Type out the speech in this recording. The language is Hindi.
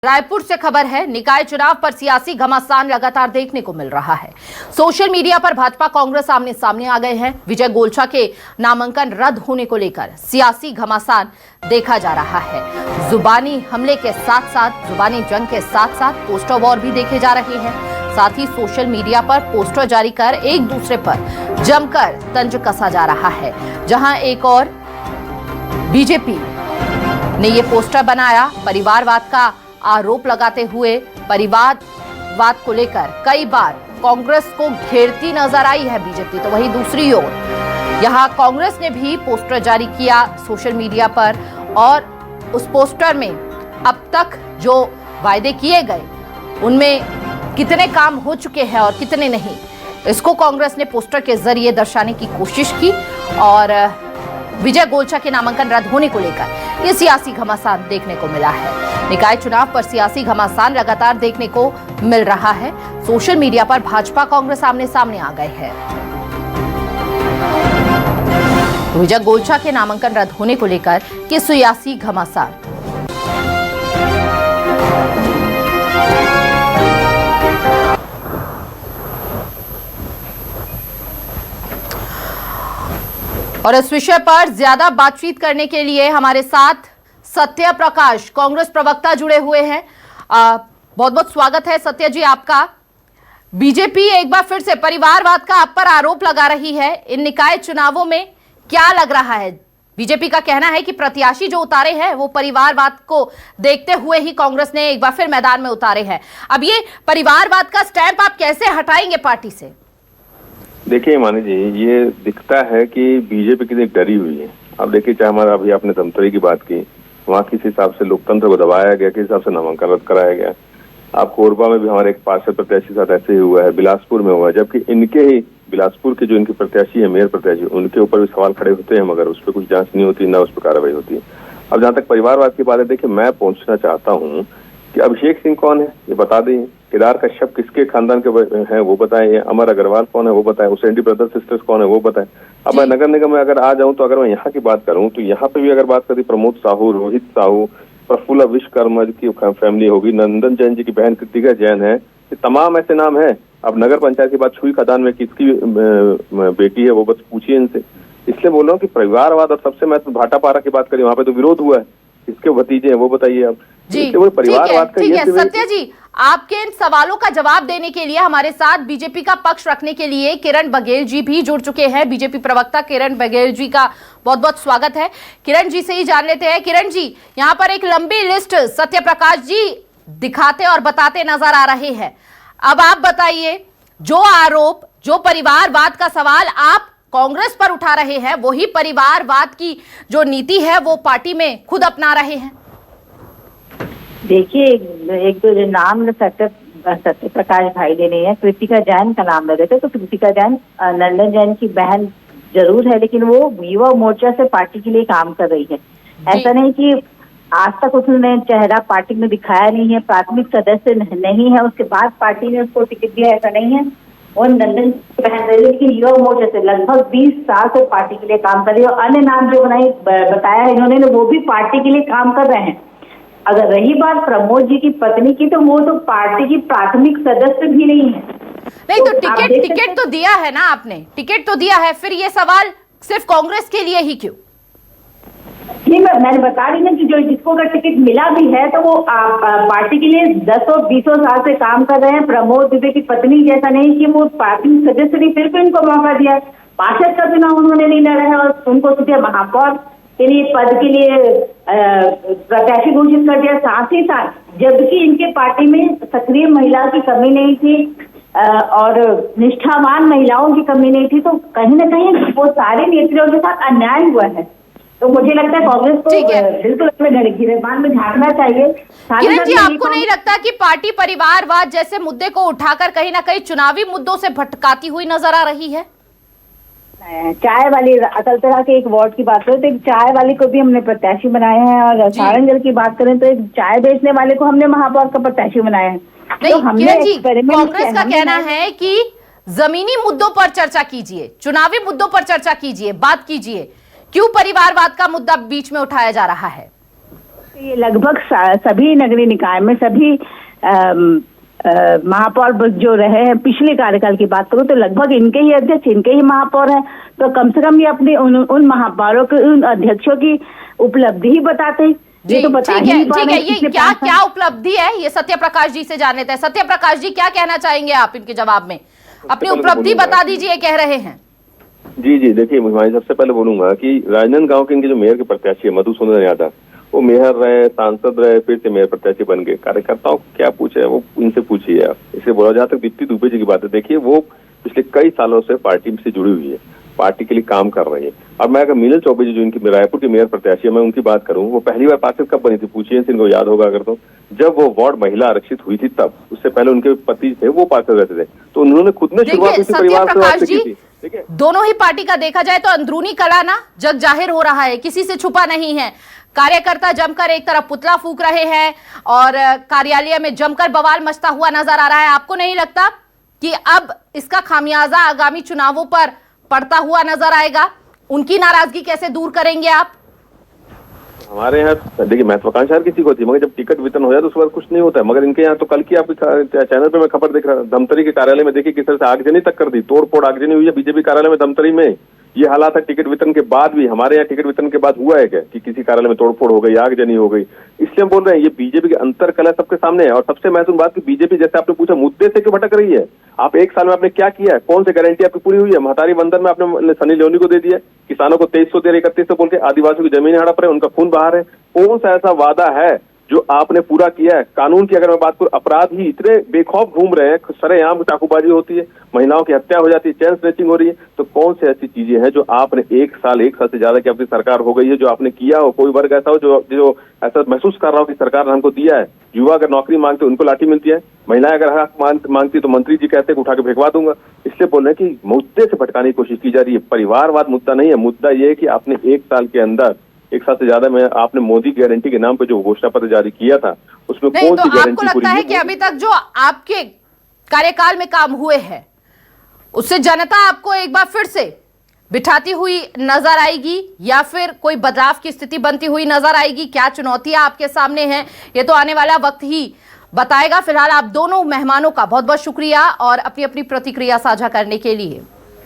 रायपुर से खबर है। निकाय चुनाव पर सियासी घमासान लगातार देखने को मिल रहा है। सोशल मीडिया पर भाजपा कांग्रेस आमने सामने आ गए हैं। विजय गोलछा के नामांकन रद्द होने को लेकर सियासी घमासान देखा जा रहा है। जुबानी हमले के साथ साथ जुबानी जंग के साथ साथ पोस्टर वॉर भी देखे जा रहे हैं। साथ ही सोशल मीडिया पर पोस्टर जारी कर एक दूसरे पर जमकर तंज कसा जा रहा है। जहां एक और बीजेपी ने ये पोस्टर बनाया, परिवारवाद का आरोप लगाते हुए परिवारवाद को लेकर कई बार कांग्रेस को घेरती नजर आई है बीजेपी। तो वहीं दूसरी ओर यहां कांग्रेस ने भी पोस्टर जारी किया सोशल मीडिया पर, और उस पोस्टर में अब तक जो वायदे किए गए उनमें कितने काम हो चुके हैं और कितने नहीं, इसको कांग्रेस ने पोस्टर के जरिए दर्शाने की कोशिश की। और विजय गोलछा के नामांकन रद्द होने को लेकर ये सियासी घमासान देखने को मिला है। निकाय चुनाव पर सियासी घमासान लगातार देखने को मिल रहा है। सोशल मीडिया पर भाजपा कांग्रेस आमने सामने आ गए हैं। विजय गोलछा के नामांकन रद्द होने को लेकर ये सियासी घमासान। और इस विषय पर ज्यादा बातचीत करने के लिए हमारे साथ सत्य प्रकाश, कांग्रेस प्रवक्ता, जुड़े हुए हैं। बहुत बहुत स्वागत है सत्य जी आपका। बीजेपी एक बार फिर से परिवारवाद का आप पर आरोप लगा रही है इन निकाय चुनावों में, क्या लग रहा है? बीजेपी का कहना है कि प्रत्याशी जो उतारे हैं वो परिवारवाद को देखते हुए ही कांग्रेस ने एक बार फिर मैदान में उतारे हैं। अब ये परिवारवाद का स्टैंप आप कैसे हटाएंगे पार्टी से? देखिए मानी जी, ये दिखता है कि बीजेपी कितनी डरी हुई है। अब देखिए, चाहे हमारा अभी आपने धमतरी की बात की, वहाँ किस हिसाब से लोकतंत्र को दबाया गया, किस हिसाब से नामांकन रद्द कराया गया। आप कोरबा में भी हमारे एक पार्षद प्रत्याशी के साथ ऐसे ही हुआ है, बिलासपुर में हुआ है, जबकि इनके ही बिलासपुर के जो इनके प्रत्याशी है, मेयर प्रत्याशी, उनके ऊपर भी सवाल खड़े होते हैं, मगर उस पर कुछ जांच नहीं होती, ना उस पर कार्रवाई होती है। अब जहाँ तक परिवारवाद की बात है, देखिए मैं पूछना चाहता हूँ कि अभिषेक सिंह कौन है ये बता दें, केदार कश्यप किसके खानदान के हैं वो बताएं, अमर अग्रवाल कौन है वो बताएं, उसेंडी ब्रदर सिस्टर्स कौन है वो बताएं। अब मैं नगर निगम में अगर आ जाऊं तो अगर मैं यहाँ की बात करूं तो यहाँ पे भी अगर बात करें, प्रमोद साहू, रोहित साहू, प्रफुल्ल विश्वकर्मा की फैमिली होगी, नंदन जैन जी की बहन कृतिका जैन है, ये तमाम ऐसे नाम है। अब नगर पंचायत की बात छुई खदान में किसकी बेटी है वो बस पूछिए इनसे। इसलिए बोल रहा हूँ कि परिवारवाद, और सबसे महत्व भाटापारा की बात करें, वहां पे तो विरोध हुआ है, इसके भतीजे हैं वो बताइए आप। जी परिवारवाद का ठीक है सत्य जी, आपके इन सवालों का जवाब देने के लिए हमारे साथ बीजेपी का पक्ष रखने के लिए किरण बघेल जी भी जुड़ चुके हैं। बीजेपी प्रवक्ता किरण बघेल जी का बहुत बहुत स्वागत है। किरण जी से ही जान लेते हैं। किरण जी, यहाँ पर एक लंबी लिस्ट सत्य प्रकाश जी दिखाते और बताते नजर आ रहे हैं। अब आप बताइए, जो आरोप, जो परिवारवाद का सवाल आप कांग्रेस पर उठा रहे हैं, वही परिवारवाद की जो नीति है वो पार्टी में खुद अपना रहे हैं। देखिए, एक तो जो नाम सत्य प्रकाश भाई ने नहीं है, कृतिका जैन का नाम लगे थे, तो कृतिका जैन नंदन जैन की बहन जरूर है, लेकिन वो युवा मोर्चा से पार्टी के लिए काम कर रही है। ऐसा नहीं कि आज तक उसने चेहरा पार्टी में दिखाया नहीं है, प्राथमिक सदस्य नहीं है, उसके बाद पार्टी ने उसको टिकट दिया, ऐसा नहीं है। और नंदन की बहन रही कि युवा मोर्चा से लगभग 20 साल से पार्टी के लिए काम कर रही है, और अन्य नाम जो बताया है इन्होंने, वो भी पार्टी के लिए काम कर रहे हैं। अगर रही बात प्रमोद जी की पत्नी की, तो वो तो पार्टी की प्राथमिक सदस्य भी नहीं है। नहीं तो टिकट तो दिया है ना आपने, टिकट तो दिया है, फिर ये सवाल सिर्फ कांग्रेस के लिए ही क्यों? नहीं, मैंने बता रही ना कि जो जिसको अगर टिकट मिला भी है तो वो पार्टी के लिए 10-20 साल से काम कर रहे हैं। प्रमोद दुबे की पत्नी जैसा नहीं कि वो पार्टी सदस्य नहीं, फिर भी इनको मौका दिया। पार्षद का चुनाव उन्होंने नहीं लड़ा है और उनको सीधे महापौर के लिए पद के लिए प्रत्याशी घोषित कर दिया। साथ ही साथ जबकि इनके पार्टी में सक्रिय महिला की कमी नहीं थी और निष्ठावान महिलाओं की कमी नहीं थी, तो कहीं ना कहीं वो सारे नेताओं के साथ अन्याय हुआ है। तो मुझे लगता है कांग्रेस को बिल्कुल अपने गिरबान में झांकना चाहिए। किरण जी, आपको नहीं लगता कि पार्टी परिवारवाद जैसे मुद्दे को उठाकर कहीं ना कहीं चुनावी मुद्दों से भटकाती हुई नजर आ रही है? चाय वाली अकलतरा के एक वार्ड की बात करें तो एक चाय वाली को भी हमने प्रत्याशी बनाए हैं, और सारंगल की बात करें तो एक चाय बेचने वाले को हमने महापौर का प्रत्याशी बनाया है। तो हमने कांग्रेस का कहना है कि जमीनी मुद्दों पर चर्चा कीजिए, चुनावी मुद्दों पर चर्चा कीजिए, बात कीजिए, क्यों परिवारवाद का मुद्दा बीच में उठाया जा रहा है? ये लगभग सभी नगरीय निकाय में सभी महापौर जो रहे हैं, पिछले कार्यकाल की बात करूं तो लगभग इनके ही अध्यक्ष, इनके ही महापौर हैं। तो कम से कम ये अपने उन महापौरों के, उन अध्यक्षों की उपलब्धि ही बताते। ये तो बता ही नहीं पा रहे। ये क्या उपलब्धि है, ये सत्य प्रकाश जी से जाने थे। सत्य प्रकाश जी, क्या कहना चाहेंगे आप इनके जवाब में? अपनी उपलब्धि बता दीजिए, कह रहे हैं। जी देखिए, मैं सबसे पहले बोलूंगा कि राजनांदगांव के इनके जो मेयर के प्रत्याशी है मधुसूदन यादव, वो मेयर रहे, सांसद रहे, फिर से मेयर प्रत्याशी बन गए। कार्यकर्ताओं को क्या पूछे, वो इनसे पूछिए आप। इसे बोला जहाँ तक दीप्ति दुबे जी की बात है, देखिए वो पिछले कई सालों से पार्टी से जुड़ी हुई है, पार्टी के लिए काम कर रही है। और मैं अगर मीनल चौबे जी जो इनकी रायपुर की मेयर प्रत्याशी है, मैं उनकी बात करूं, वो पहली बार पार्षद कब बनी थी पूछिए, इनको याद होगा अगर तो, जब वो वार्ड महिला आरक्षित हुई थी तब। उससे पहले उनके पति थे, वो पार्षद रहते थे, तो उन्होंने खुद ने शुरुआत परिवार से की थी। दोनों ही पार्टी का देखा जाए तो अंदरूनी कला ना जग जाहिर हो रहा है, किसी से छुपा नहीं है। कार्यकर्ता जमकर एक तरफ पुतला फूंक रहे हैं और कार्यालय में जमकर बवाल मचता हुआ नजर आ रहा है। आपको नहीं लगता कि अब इसका खामियाजा आगामी चुनावों पर पड़ता हुआ नजर आएगा? उनकी नाराजगी कैसे दूर करेंगे आप? हमारे यहाँ देखिए महत्वाकांक्षा हर किसी को होती है, मगर जब टिकट वितरण हो जाए तो उसके बाद कुछ नहीं होता है। मगर इनके यहाँ तो कल की आपके चैनल पे मैं खबर देख रहा था, धमतरी के कार्यालय में देखिए किस तरह से आगजनी तक कर दी, तोड़फोड़ आगजनी हुई है बीजेपी कार्यालय में धमतरी में। ये हालात है टिकट वितरण के बाद भी। हमारे यहाँ टिकट वितरण के बाद हुआ है क्या कि किसी कार्यालय में तोड़फोड़ हो गई, आगजनी हो गई? इसलिए हम बोल रहे हैं ये बीजेपी के अंतर कला सबके सामने है। और सबसे महत्वपूर्ण बात कि बीजेपी, जैसे आपने पूछा, मुद्दे से क्यों भटक रही है? आप एक साल में आपने क्या किया है? कौन सी गारंटी आपकी पूरी हुई है? महतारी बंदर में आपने सनी लियोनी को दे दिया, किसानों को 2300 दे रहे, 3100 बोल के, आदिवासियों की जमीन हड़प रहे, उनका खून बहा रहे। कौन सा ऐसा वादा है जो आपने पूरा किया है? कानून की अगर मैं बात करूं, अपराध ही इतने बेखौफ घूम रहे हैं, सरेआम चाकूबाजी होती है, महिलाओं की हत्या हो जाती है, चेन स्नैचिंग हो रही है। तो कौन सी ऐसी चीजें हैं जो आपने एक साल से ज्यादा की आपकी सरकार हो गई है, जो आपने किया हो? कोई वर्ग ऐसा हो जो ऐसा महसूस कर रहा हो कि सरकार ने हमको दिया है? युवा अगर नौकरी मांगते उनको लाठी मिलती है, महिलाएं अगर हक मांगती तो मंत्री जी कहते हैं उठा के फेंकवा दूंगा। इसलिए बोल रहे हैं कि मुद्दे से भटकाने की कोशिश की जा रही है। परिवारवाद मुद्दा नहीं है, मुद्दा ये है कि आपने एक साल के अंदर, एक साल से ज्यादा में आपने मोदी गारंटी के नाम पर जो घोषणा पत्र जारी किया था, उसमें कौन सी गारंटी? आपको लगता है कि अभी तक जो आपके कार्यकाल में काम हुए हैं उससे जनता आपको एक बार फिर से बिठाती हुई नजर आएगी, या फिर कोई बदलाव की स्थिति बनती हुई नजर आएगी? क्या चुनौतियां आपके सामने हैं, ये तो आने वाला वक्त ही बताएगा। फिलहाल आप दोनों मेहमानों का बहुत बहुत शुक्रिया और अपनी अपनी प्रतिक्रिया साझा करने के लिए।